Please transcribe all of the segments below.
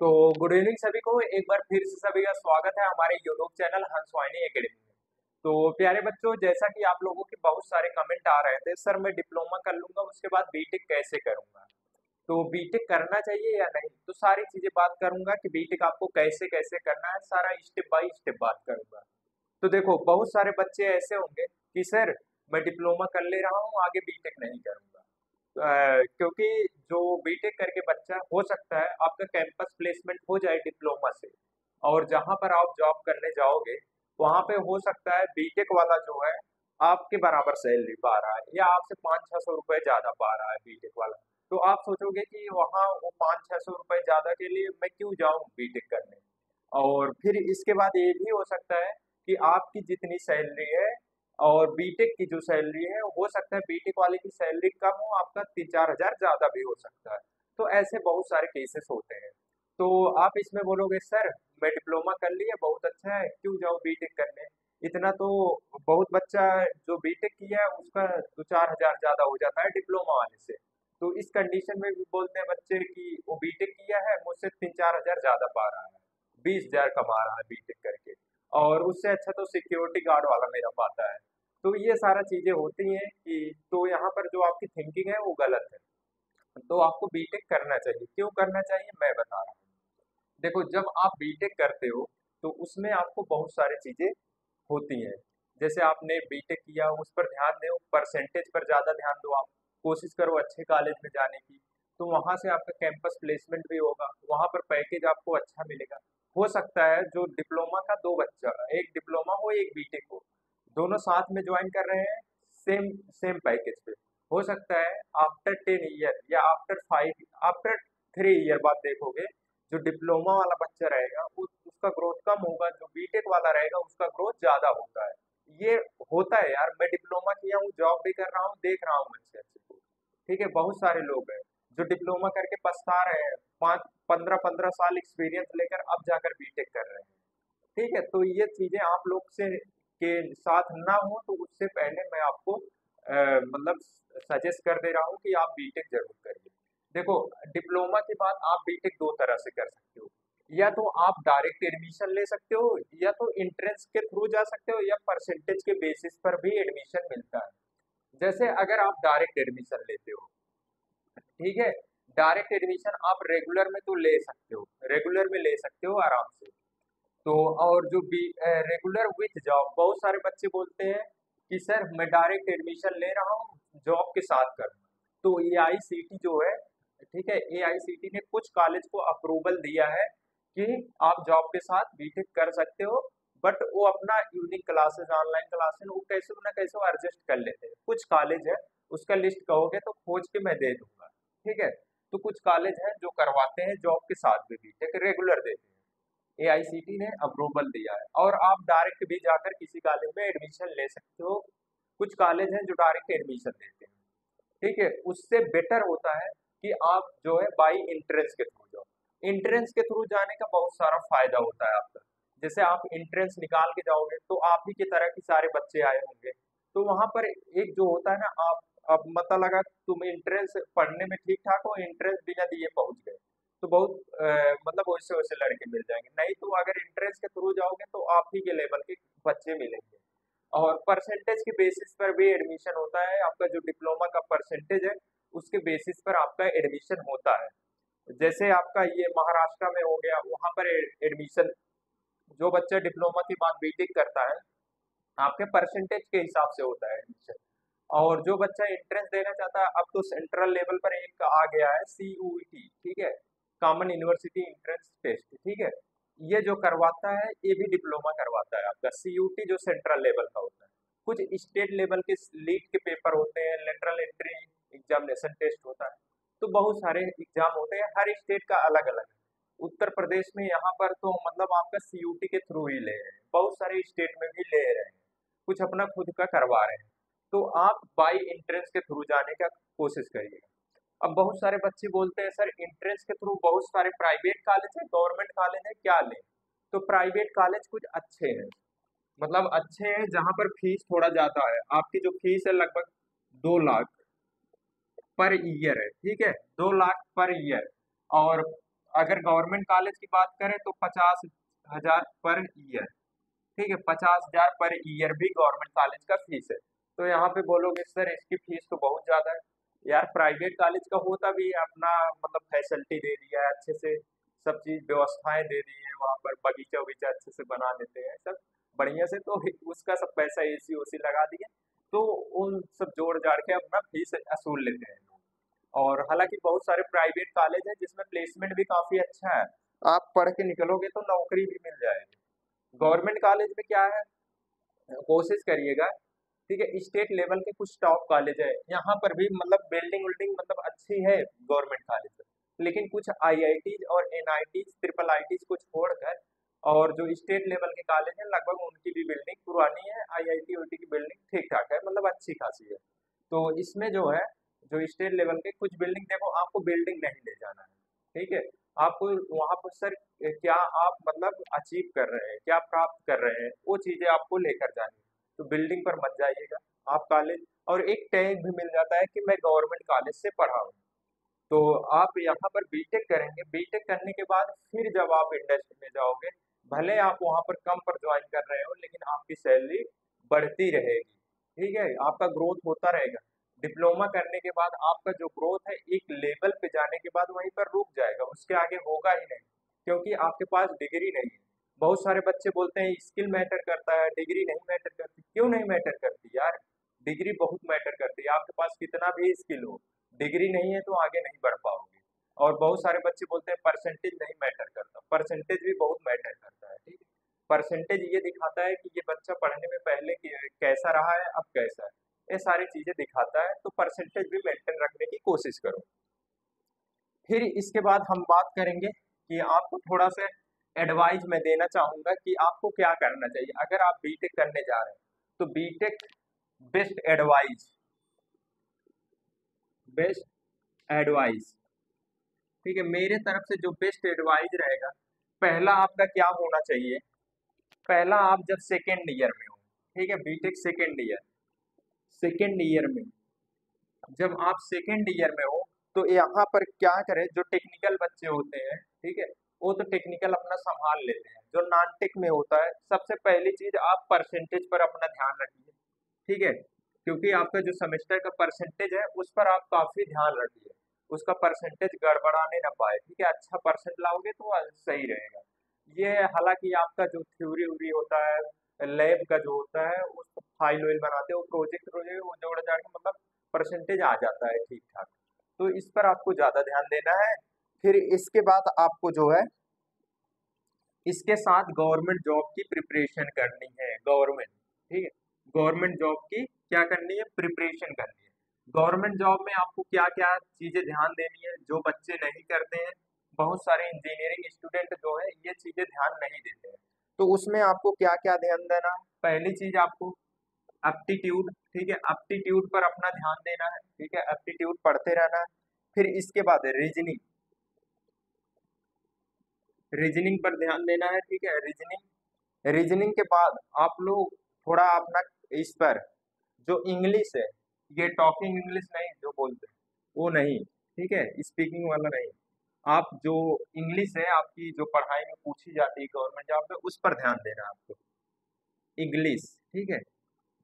तो good evening सभी को एक बार फिर से सभी का स्वागत है हमारे यूट्यूब चैनल हंस वाहिनी एकेडमी में। तो प्यारे बच्चों, जैसा कि आप लोगों के बहुत सारे कमेंट आ रहे थे, सर मैं डिप्लोमा कर लूंगा उसके बाद बीटेक कैसे करूंगा, तो बीटेक करना चाहिए या नहीं, तो सारी चीजें बात करूंगा कि बीटेक आपको कैसे कैसे करना है, सारा स्टेप बाय स्टेप बात करूंगा। तो देखो, बहुत सारे बच्चे ऐसे होंगे कि सर मैं डिप्लोमा कर ले रहा हूँ, आगे बीटेक नहीं करूंगा। क्योंकि जो बीटेक करके बच्चा, हो सकता है आपका कैंपस प्लेसमेंट हो जाए डिप्लोमा से, और जहां पर आप जॉब करने जाओगे वहां पे हो सकता है बीटेक वाला जो है आपके बराबर सैलरी पा रहा है या आपसे 500-600 रुपए ज्यादा पा रहा है बीटेक वाला। तो आप सोचोगे कि वहाँ वो 500-600 रुपए ज्यादा के लिए मैं क्यों जाऊं बीटेक करने। और फिर इसके बाद ये भी हो सकता है कि आपकी जितनी सैलरी है और बीटेक की जो सैलरी है, हो सकता है बीटेक वाले की सैलरी कम हो, आपका 3-4 हजार ज्यादा भी हो सकता है। तो ऐसे बहुत सारे केसेस होते हैं। तो आप इसमें बोलोगे सर मैं डिप्लोमा कर लिया बहुत अच्छा है, क्यों जाऊँ बीटेक करने। इतना तो बहुत बच्चा जो बीटेक किया है उसका 2-4 हजार ज्यादा हो जाता है डिप्लोमा वाले से। तो इस कंडीशन में भी बोलते हैं बच्चे कि वो बीटेक किया है, मुझसे 3-4 हजार ज्यादा पा रहा है, 20 हजार कमा रहा है बीटेक करके, और उससे अच्छा तो सिक्योरिटी गार्ड वाला मेरा पाता है। तो ये सारा चीजें होती हैं कि तो यहाँ पर जो आपकी थिंकिंग है वो गलत है। तो आपको बीटेक करना चाहिए, क्यों करना चाहिए मैं बता रहा हूँ। देखो, जब आप बीटेक करते हो तो उसमें आपको बहुत सारी चीजें होती हैं। जैसे आपने बीटेक किया, उस पर ध्यान दो, परसेंटेज पर ज्यादा ध्यान दो, आप कोशिश करो अच्छे कॉलेज में जाने की। तो वहां से आपका कैंपस प्लेसमेंट भी होगा, वहां पर पैकेज आपको अच्छा मिलेगा। हो सकता है जो डिप्लोमा का दो बच्चा, एक डिप्लोमा हो एक बीटेक हो, दोनों साथ में ज्वाइन कर रहे हैं सेम सेम पैकेज पे। हो सकता है आफ्टर 10 ईयर या आफ्टर 3 ईयर बाद देखोगे, जो डिप्लोमा वाला बच्चा रहेगा उसका ग्रोथ कम होगा, जो बीटेक वाला रहेगा उसका ग्रोथ ज्यादा होता है। ये होता है यार, मैं डिप्लोमा किया हूँ, जॉब भी कर रहा हूँ, देख रहा हूँ अच्छे अच्छे को। ठीक है, बहुत सारे लोग हैं जो डिप्लोमा करके पछता रहे हैं, 5-15-15 साल एक्सपीरियंस लेकर अब जाकर बीटेक कर रहे हैं। ठीक है, तो ये चीजें आप लोग से के साथ ना हो, तो उससे पहले मैं आपको मतलब सजेस्ट कर दे रहा हूँ कि आप बीटेक जरूर करिए। देखो, डिप्लोमा के बाद आप बीटेक दो तरह से कर सकते हो। या तो आप डायरेक्ट एडमिशन ले सकते हो, या तो एंट्रेंस के थ्रू जा सकते हो, या परसेंटेज के बेसिस पर भी एडमिशन मिलता है। जैसे अगर आप डायरेक्ट एडमिशन लेते हो, ठीक है, डायरेक्ट एडमिशन आप रेगुलर में तो ले सकते हो, रेगुलर में ले सकते हो आराम से। तो और जो बी रेगुलर विथ जॉब, बहुत सारे बच्चे बोलते हैं कि सर मैं डायरेक्ट एडमिशन ले रहा हूँ जॉब के साथ करूँगा। तो एआईसीटी जो है, ठीक है, एआईसीटी ने कुछ कॉलेज को अप्रूवल दिया है कि आप जॉब के साथ बीटेक कर सकते हो। बट वो अपना यूनिक क्लासेस, ऑनलाइन क्लासेस, वो कैसे ना कैसे एडजस्ट कर लेते हैं। कुछ कॉलेज है, उसका लिस्ट कहोगे तो खोज के मैं दे दूंगा। ठीक है, तो कुछ कॉलेज है जो करवाते हैं जॉब के साथ भी बीटेक, रेगुलर देते हैं, एआईसीटी ने अप्रूवल दिया है, और आप डायरेक्ट भी जाकर किसी कॉलेज में एडमिशन ले सकते हो। कुछ कॉलेज हैं जो डायरेक्ट एडमिशन देते हैं। ठीक है, उससे बेटर होता है कि आप जो है बाई एंट्रेंस के थ्रू जाओ। एंट्रेंस के थ्रू जाने का बहुत सारा फायदा होता है आपका। जैसे आप एंट्रेंस निकाल के जाओगे तो आप ही की तरह के सारे बच्चे आए होंगे, तो वहां पर एक जो होता है ना, आप अब मतलब लगा तुम एंट्रेंस पढ़ने में ठीक ठाक हो, एंट्रेंस बिना दिए पहुंच गए, तो बहुत मतलब वैसे वैसे लड़के मिल जाएंगे। नहीं तो अगर एंट्रेंस के थ्रू जाओगे तो आप ही के लेवल के बच्चे मिलेंगे। और परसेंटेज के बेसिस पर भी एडमिशन होता है, आपका जो डिप्लोमा का परसेंटेज है उसके बेसिस पर आपका एडमिशन होता है। जैसे आपका ये महाराष्ट्र में हो गया, वहां पर एडमिशन, जो बच्चा डिप्लोमा के बाद बीटेक करता है आपके परसेंटेज के हिसाब से होता है एडमिशन। और जो बच्चा एंट्रेंस देना चाहता है, अब तो सेंट्रल लेवल पर एक आ गया है सीयूईटी, ठीक है, कॉमन यूनिवर्सिटी एंट्रेंस टेस्ट, ठीक है, ये जो करवाता है ये भी डिप्लोमा करवाता है। आपका सीयूटी जो सेंट्रल लेवल का होता है, कुछ स्टेट लेवल के लीड के पेपर होते हैं, लेटरल एंट्री एग्जामिनेशन टेस्ट होता है। तो बहुत सारे एग्जाम होते हैं, हर स्टेट का अलग अलग है। उत्तर प्रदेश में यहाँ पर तो मतलब आपका सीयूटी के थ्रू ही ले रहे हैं, बहुत सारे स्टेट में भी ले रहे हैं, कुछ अपना खुद का करवा रहे हैं। तो आप बाई एंट्रेंस के थ्रू जाने का कोशिश करिएगा। अब बहुत सारे बच्चे बोलते हैं सर एंट्रेंस के थ्रू बहुत सारे प्राइवेट कॉलेज है, गवर्नमेंट कॉलेज है, क्या लें। तो प्राइवेट कॉलेज कुछ अच्छे हैं, मतलब अच्छे हैं जहां पर फीस थोड़ा ज्यादा है। आपकी जो फीस है लगभग 2 लाख पर ईयर है, ठीक है, 2 लाख पर ईयर। और अगर गवर्नमेंट कॉलेज की बात करें तो 50,000 पर ईयर। ठीक है, 50,000 पर ईयर भी गवर्नमेंट कॉलेज का फीस है। तो यहाँ पे बोलोगे सर इसकी फीस तो बहुत ज्यादा है। यार प्राइवेट कॉलेज का होता भी है अपना, मतलब फैसिलिटी दे दिया है अच्छे से, सब चीज व्यवस्थाएं दे दी है, वहाँ पर बगीचा उगीचा अच्छे से बना देते हैं सब बढ़िया से, तो उसका सब पैसा एसी ओसी लगा दिए, तो उन सब जोड़ जाड़ के अपना फीस असूल लेते हैं लोग। और हालांकि बहुत सारे प्राइवेट कॉलेज हैं जिसमें प्लेसमेंट भी काफी अच्छा है, आप पढ़ के निकलोगे तो नौकरी भी मिल जाएगी। गवर्नमेंट कॉलेज में क्या है, कोशिश करिएगा। ठीक है, स्टेट लेवल के कुछ टॉप कॉलेज है यहाँ पर भी, मतलब बिल्डिंग विल्डिंग मतलब अच्छी है गवर्नमेंट कॉलेज में, लेकिन कुछ आईआईटीज और एनआईटीज ट्रिपल आईटीज को छोड़कर और जो स्टेट लेवल के कॉलेज हैं लगभग उनकी भी बिल्डिंग पुरानी है, आईआईटी ओटी की बिल्डिंग ठीक ठाक है, मतलब अच्छी खासी है। तो इसमें जो है, जो स्टेट लेवल के कुछ बिल्डिंग, देखो आपको बिल्डिंग नहीं ले जाना है, ठीक है, आपको वहां पर सर क्या आप मतलब अचीव कर रहे हैं, क्या प्राप्त कर रहे हैं, वो चीजें आपको लेकर जानी है। तो बिल्डिंग पर मत जाइएगा, आप कॉलेज, और एक टैग भी मिल जाता है कि मैं गवर्नमेंट कॉलेज से पढ़ा हूँ। तो आप यहाँ पर बीटेक करेंगे, बीटेक करने के बाद फिर जब आप इंडस्ट्री में जाओगे, भले आप वहां पर कम पर ज्वाइन कर रहे हो लेकिन आपकी सैलरी बढ़ती रहेगी। ठीक है, आपका ग्रोथ होता रहेगा। डिप्लोमा करने के बाद आपका जो ग्रोथ है एक लेवल पे जाने के बाद वहीं पर रुक जाएगा, उसके आगे होगा ही नहीं, क्योंकि आपके पास डिग्री नहीं है। बहुत सारे बच्चे बोलते हैं स्किल मैटर करता है, डिग्री नहीं मैटर करती। क्यों नहीं मैटर करती यार, डिग्री बहुत मैटर करती है, आपके पास कितना भी स्किल हो, डिग्री नहीं है तो आगे नहीं बढ़ पाओगे। और बहुत सारे बच्चे बोलते हैं परसेंटेज नहीं मैटर करता, परसेंटेज भी बहुत मैटर करता है। ठीक है, परसेंटेज ये दिखाता है कि ये बच्चा पढ़ने में पहले कैसा रहा है, अब कैसा है, ये सारी चीजें दिखाता है। तो परसेंटेज भी मेंटेन रखने की कोशिश करो। फिर इसके बाद हम बात करेंगे कि आपको थोड़ा सा एडवाइस मैं देना चाहूंगा कि आपको क्या करना चाहिए अगर आप बीटेक करने जा रहे हैं। तो BTech best advice, best advice, ठीक है, मेरे तरफ से जो बेस्ट एडवाइस रहेगा, पहला आपका क्या होना चाहिए, पहला आप जब सेकेंड ईयर में हो, ठीक है, BTech second year, second year में जब आप सेकेंड ईयर में हो, तो यहाँ पर क्या करें, जो टेक्निकल बच्चे होते हैं, ठीक है, वो तो टेक्निकल अपना संभाल लेते हैं, जो नॉन टेक में होता है सबसे पहली चीज आप परसेंटेज पर अपना ध्यान रखिए। ठीक है, क्योंकि आपका जो सेमेस्टर का परसेंटेज है उस पर आप काफी ध्यान रखिए, उसका परसेंटेज गड़बड़ाने ना पाए। ठीक है, अच्छा परसेंट लाओगे तो सही रहेगा। ये हालांकि आपका जो थ्योरी व्यूरी होता है, लैब का जो होता है, उसको फाइल वाइल बनाते हो, प्रोजेक्ट प्रोजेक्ट वो जोड़ जाड़ के मतलब परसेंटेज आ जाता है ठीक ठाक। तो इस पर आपको ज्यादा ध्यान देना है। फिर इसके बाद आपको जो है, इसके साथ गवर्नमेंट जॉब की प्रिपरेशन करनी है, गवर्नमेंट, ठीक है, गवर्नमेंट जॉब की क्या करनी है, प्रिपरेशन करनी है। गवर्नमेंट जॉब में आपको क्या क्या चीजें ध्यान देनी है जो बच्चे नहीं करते हैं, बहुत सारे इंजीनियरिंग स्टूडेंट जो है ये चीजें ध्यान नहीं देते हैं। तो उसमें आपको क्या क्या ध्यान देना है, पहली चीज आपको एप्टीट्यूड, ठीक है, एप्टीट्यूड पर अपना ध्यान देना है। ठीक है, एप्टीट्यूड पढ़ते रहना है। फिर इसके बाद रीजनिंग, रीजनिंग पर ध्यान देना है। ठीक है, रीजनिंग, रीजनिंग के बाद आप लोग थोड़ा अपना इस पर जो इंग्लिश है, ये टॉकिंग इंग्लिश नहीं जो बोलते हैं वो नहीं, ठीक है, स्पीकिंग वाला नहीं, आप जो इंग्लिश है आपकी जो पढ़ाई में पूछी जाती है गवर्नमेंट जॉब में, उस पर ध्यान देना है आपको, इंग्लिश। ठीक है,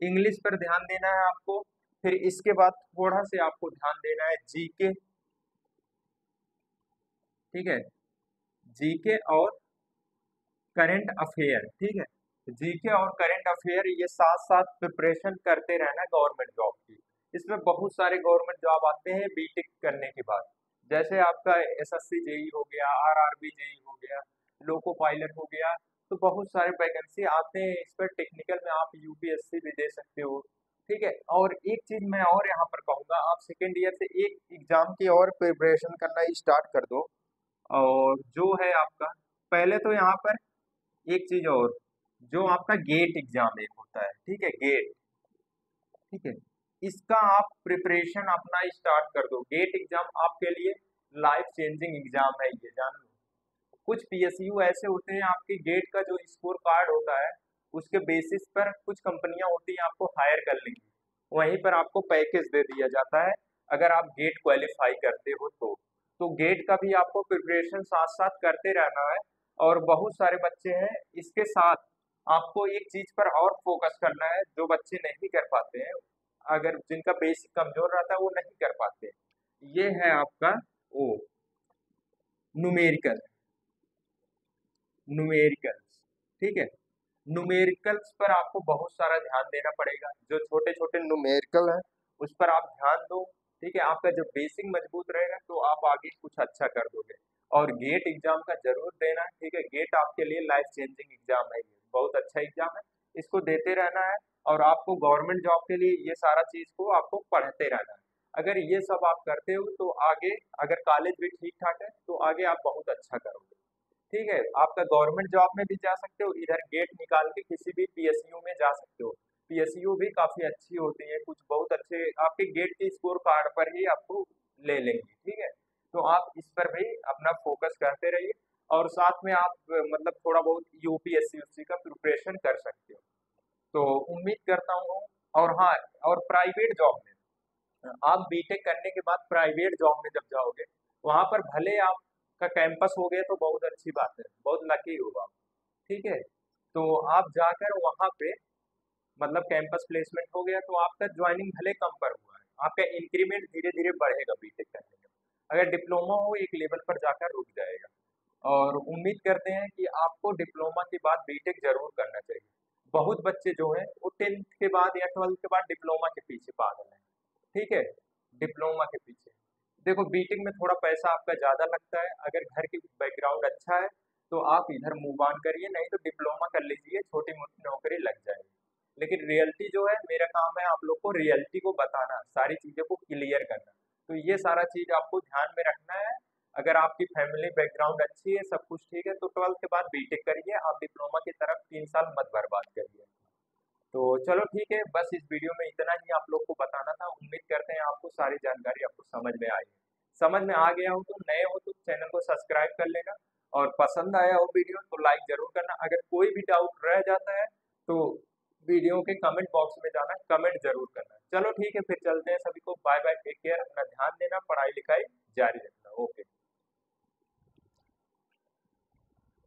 इंग्लिश पर ध्यान देना है आपको। फिर इसके बाद थोड़ा से आपको ध्यान देना है जीके, ठीक है, जीके और करंट अफेयर। ठीक है, जीके और करंट अफेयर ये साथ साथ प्रिपरेशन करते रहना गवर्नमेंट जॉब की। इसमें बहुत सारे गवर्नमेंट जॉब आते हैं बीटेक करने के बाद, जैसे आपका एसएससी जेई हो गया, आरआरबी जेई हो गया, लोको पायलट हो गया, तो बहुत सारे वैकेंसी आते हैं इस पर। टेक्निकल में आप यूपीएससी भी दे सकते हो। ठीक है, और एक चीज मैं और यहाँ पर कहूंगा, आप सेकेंड ईयर से एक एग्जाम की और प्रिपरेशन करना स्टार्ट कर दो। और जो है आपका, पहले तो यहाँ पर एक चीज और, जो आपका गेट एग्जाम एक होता है, ठीक है, गेट, ठीक है, इसका आप प्रिपरेशन अपना स्टार्ट कर दो। गेट एग्जाम आपके लिए लाइफ चेंजिंग एग्जाम है, ये जान लो। कुछ पीएसयू ऐसे होते हैं, आपके गेट का जो स्कोर कार्ड होता है उसके बेसिस पर कुछ कंपनियां होती हैं आपको हायर कर लेंगी, वहीं पर आपको पैकेज दे दिया जाता है अगर आप गेट क्वालिफाई करते हो तो। तो गेट का भी आपको प्रिपरेशन साथ साथ करते रहना है। और बहुत सारे बच्चे हैं, इसके साथ आपको एक चीज पर और फोकस करना है, जो बच्चे नहीं कर पाते हैं, अगर जिनका बेसिक कमजोर रहता है वो नहीं कर पाते। ये है आपका ओ न्यूमेरिकल, न्यूमेरिकल्स, ठीक है। न्यूमेरिकल्स पर आपको बहुत सारा ध्यान देना पड़ेगा, जो छोटे छोटे न्यूमेरिकल हैं उस पर आप ध्यान दो, ठीक है। आपका जब बेसिक मजबूत रहेगा तो आप आगे कुछ अच्छा कर दोगे। और गेट एग्जाम का जरूर देना, ठीक है। गेट आपके लिए लाइफ चेंजिंग एग्जाम है, ये बहुत अच्छा एग्जाम है, इसको देते रहना है। और आपको गवर्नमेंट जॉब के लिए ये सारा चीज को आपको पढ़ते रहना है। अगर ये सब आप करते हो तो आगे, अगर कॉलेज भी ठीक ठाक है तो आगे आप बहुत अच्छा करोगे, ठीक है। आपका गवर्नमेंट जॉब में भी जा सकते हो, इधर गेट निकाल के किसी भी पीएसयू में जा सकते हो। पीएसयू भी काफी अच्छी होती है, कुछ बहुत अच्छे आपके गेट के स्कोर कार्ड पर ही आपको ले लेंगे, ठीक है। तो आप इस पर भी अपना फोकस करते रहिए, और साथ में आप मतलब थोड़ा बहुत यूपीएससी का प्रिपरेशन कर सकते हो। तो उम्मीद करता हूँ। और हाँ, और प्राइवेट जॉब में आप बीटेक करने के बाद प्राइवेट जॉब में जब जाओगे, वहां पर भले आपका कैंपस हो गया तो बहुत अच्छी बात है, बहुत लकी हो आप, ठीक है। तो आप जाकर वहां पे मतलब कैंपस प्लेसमेंट हो गया तो आपका ज्वाइनिंग भले कम पर हुआ है, आपका इंक्रीमेंट धीरे धीरे बढ़ेगा बीटेक करने में। अगर डिप्लोमा हो एक लेवल पर जाकर रुक जाएगा। और उम्मीद करते हैं कि आपको डिप्लोमा के बाद बीटेक जरूर करना चाहिए। बहुत बच्चे जो हैं वो 10th के बाद या 12th के बाद डिप्लोमा के पीछे पागल हैं, ठीक है। डिप्लोमा के पीछे देखो, बीटेक में थोड़ा पैसा आपका ज्यादा लगता है, अगर घर की बैकग्राउंड अच्छा है तो आप इधर मूव ऑन करिए, नहीं तो डिप्लोमा कर लीजिए, छोटी मोटी नौकरी लग जाएगी। लेकिन रियलिटी जो है, मेरा काम है आप लोग को रियलिटी को बताना, सारी चीजों को क्लियर करना। तो ये सारा चीज आपको ध्यान में रखना है। अगर आपकी फैमिली बैकग्राउंड अच्छी है, सब कुछ ठीक है, तो 12th के बाद बीटेक करिए, आप डिप्लोमा की तरफ 3 साल मत बर्बाद करिए। तो चलो ठीक है, बस इस वीडियो में इतना ही आप लोग को बताना था। उम्मीद करते हैं आपको सारी जानकारी आपको समझ में आई है। समझ में आ गया हो तो, नए हो तो चैनल को सब्सक्राइब कर लेना, और पसंद आया हो वीडियो तो लाइक जरूर करना। अगर कोई भी डाउट रह जाता है तो वीडियो के कमेंट बॉक्स में जाना, कमेंट जरूर करना। चलो ठीक है, फिर चलते हैं, सभी को बाय बाय, टेक केयर, अपना ध्यान देना, पढ़ाई लिखाई जारी रखना।